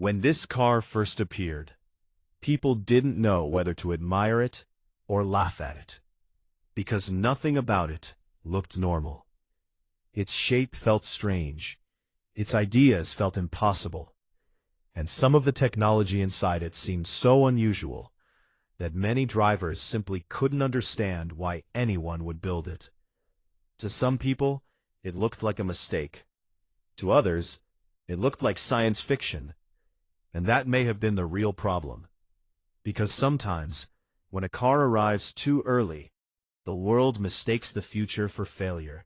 When this car first appeared, people didn't know whether to admire it or laugh at it, because nothing about it looked normal. Its shape felt strange, its ideas felt impossible, and some of the technology inside it seemed so unusual that many drivers simply couldn't understand why anyone would build it. To some people, it looked like a mistake. To others, it looked like science fiction. And that may have been the real problem. Because sometimes, when a car arrives too early, the world mistakes the future for failure.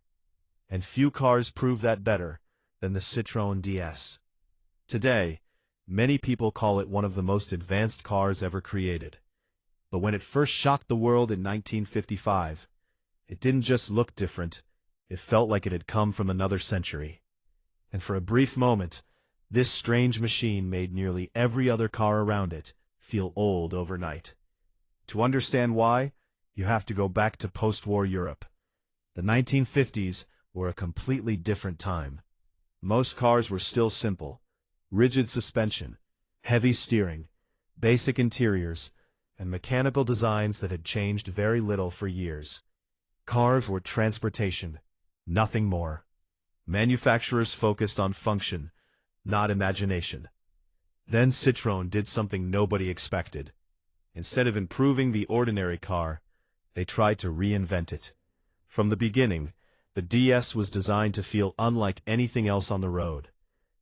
And few cars prove that better than the Citroën DS. Today, many people call it one of the most advanced cars ever created. But when it first shocked the world in 1955, it didn't just look different, it felt like it had come from another century. And for a brief moment, this strange machine made nearly every other car around it feel old overnight. To understand why, you have to go back to post-war Europe. The 1950s were a completely different time. Most cars were still simple: rigid suspension, heavy steering, basic interiors, and mechanical designs that had changed very little for years. Cars were transportation, nothing more. Manufacturers focused on function, not imagination. Then Citroën did something nobody expected. Instead of improving the ordinary car, they tried to reinvent it. From the beginning, the DS was designed to feel unlike anything else on the road.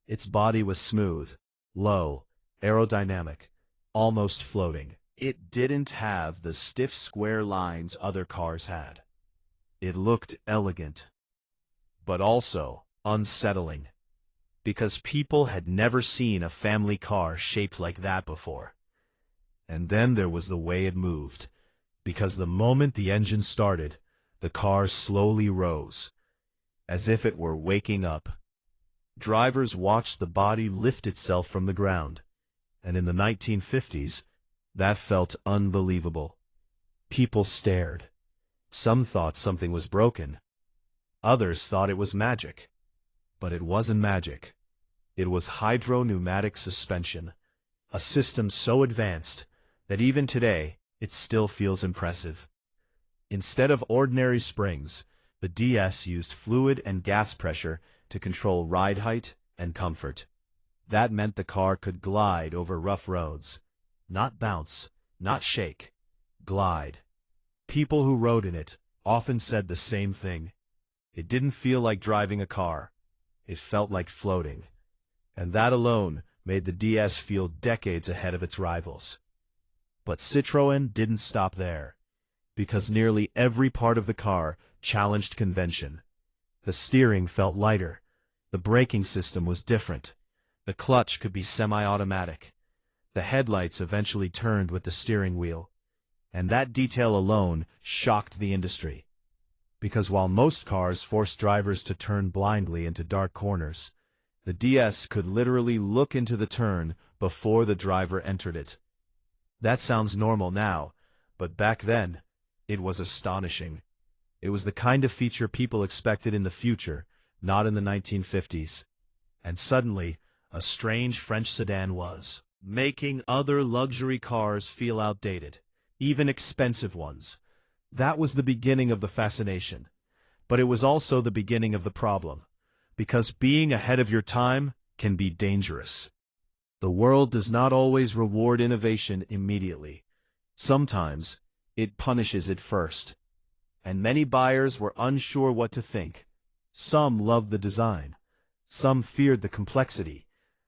Its body was smooth, low, aerodynamic, almost floating. It didn't have the stiff square lines other cars had. It looked elegant, but also unsettling, because people had never seen a family car shaped like that before. And then there was the way it moved, because the moment the engine started, the car slowly rose, as if it were waking up. Drivers watched the body lift itself from the ground, and in the 1950s, that felt unbelievable. People stared. Some thought something was broken. Others thought it was magic. But it wasn't magic. It was hydro-pneumatic suspension, a system so advanced that even today it still feels impressive. Instead of ordinary springs, the DS used fluid and gas pressure to control ride height and comfort. That meant the car could glide over rough roads. Not bounce, not shake, glide. People who rode in it often said the same thing. It didn't feel like driving a car. It felt like floating. And that alone made the DS feel decades ahead of its rivals. But Citroën didn't stop there, because nearly every part of the car challenged convention. The steering felt lighter. The braking system was different. The clutch could be semi-automatic. The headlights eventually turned with the steering wheel. And that detail alone shocked the industry. Because while most cars forced drivers to turn blindly into dark corners, the DS could literally look into the turn before the driver entered it. That sounds normal now, but back then, it was astonishing. It was the kind of feature people expected in the future, not in the 1950s. And suddenly, a strange French sedan was making other luxury cars feel outdated, even expensive ones. That was the beginning of the fascination. But it was also the beginning of the problem, because being ahead of your time can be dangerous. The world does not always reward innovation immediately. Sometimes, it punishes it first. And many buyers were unsure what to think. Some loved the design. Some feared the complexity.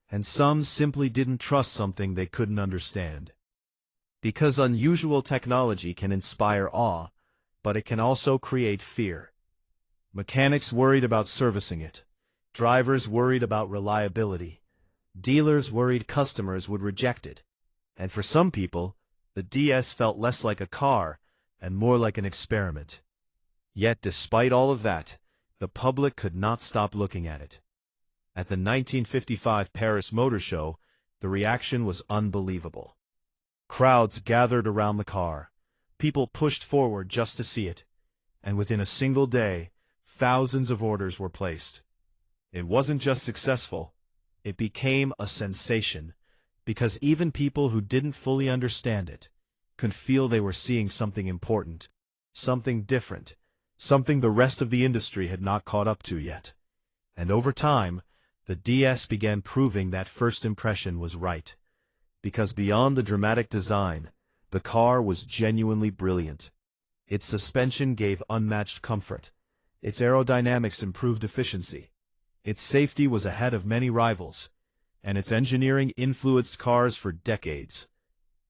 And some simply didn't trust something they couldn't understand. Because unusual technology can inspire awe, but it can also create fear. Mechanics worried about servicing it. Drivers worried about reliability. Dealers worried customers would reject it. And for some people, the DS felt less like a car and more like an experiment. Yet despite all of that, the public could not stop looking at it. At the 1955 Paris Motor Show, the reaction was unbelievable. Crowds gathered around the car. People pushed forward just to see it. And within a single day, thousands of orders were placed. It wasn't just successful. It became a sensation, because even people who didn't fully understand it could feel they were seeing something important, something different, something the rest of the industry had not caught up to yet. And over time, the DS began proving that first impression was right. Because beyond the dramatic design, the car was genuinely brilliant. Its suspension gave unmatched comfort. Its aerodynamics improved efficiency. Its safety was ahead of many rivals. And its engineering influenced cars for decades.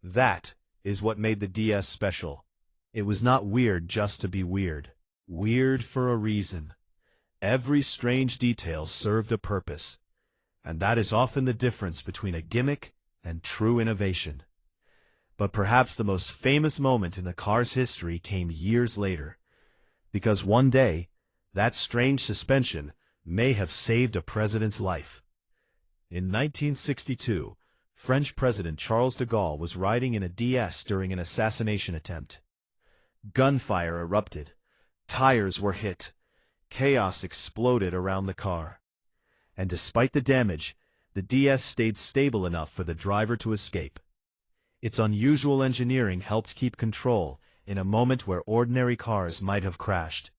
That is what made the DS special. It was not weird just to be weird. Weird for a reason. Every strange detail served a purpose. And that is often the difference between a gimmick and true innovation. But perhaps the most famous moment in the car's history came years later. Because one day, that strange suspension may have saved a president's life. In 1962, French President Charles de Gaulle was riding in a DS during an assassination attempt. Gunfire erupted. Tires were hit. Chaos exploded around the car. And despite the damage, the DS stayed stable enough for the driver to escape. Its unusual engineering helped keep control in a moment where ordinary cars might have crashed.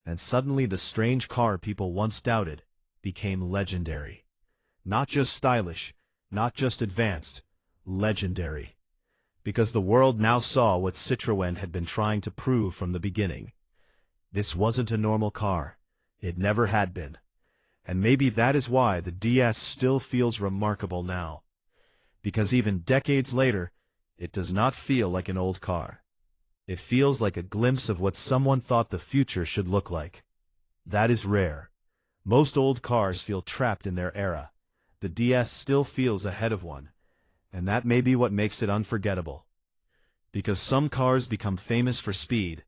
And suddenly the strange car people once doubted became legendary. Not just stylish, not just advanced, legendary. Because the world now saw what Citroën had been trying to prove from the beginning. This wasn't a normal car. It never had been. And maybe that is why the DS still feels remarkable now. Because even decades later, it does not feel like an old car. It feels like a glimpse of what someone thought the future should look like. That is rare. Most old cars feel trapped in their era. The DS still feels ahead of one. And that may be what makes it unforgettable. Because some cars become famous for speed,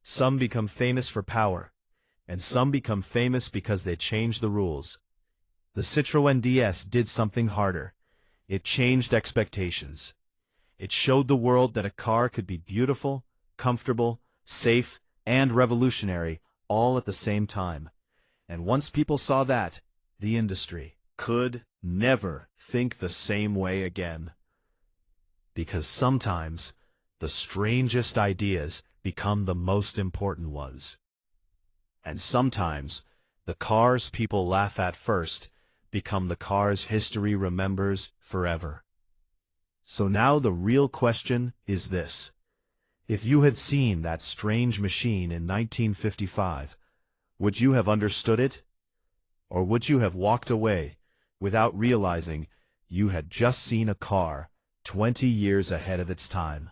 some become famous for power, and some become famous because they change the rules. The Citroën DS did something harder. It changed expectations. It showed the world that a car could be beautiful, comfortable, safe, and revolutionary all at the same time. And once people saw that, the industry could never think the same way again. Because sometimes, the strangest ideas become the most important ones. And sometimes, the cars people laugh at first become the cars history remembers forever. So now the real question is this. If you had seen that strange machine in 1955, would you have understood it? Or would you have walked away without realizing you had just seen a car 20 years ahead of its time?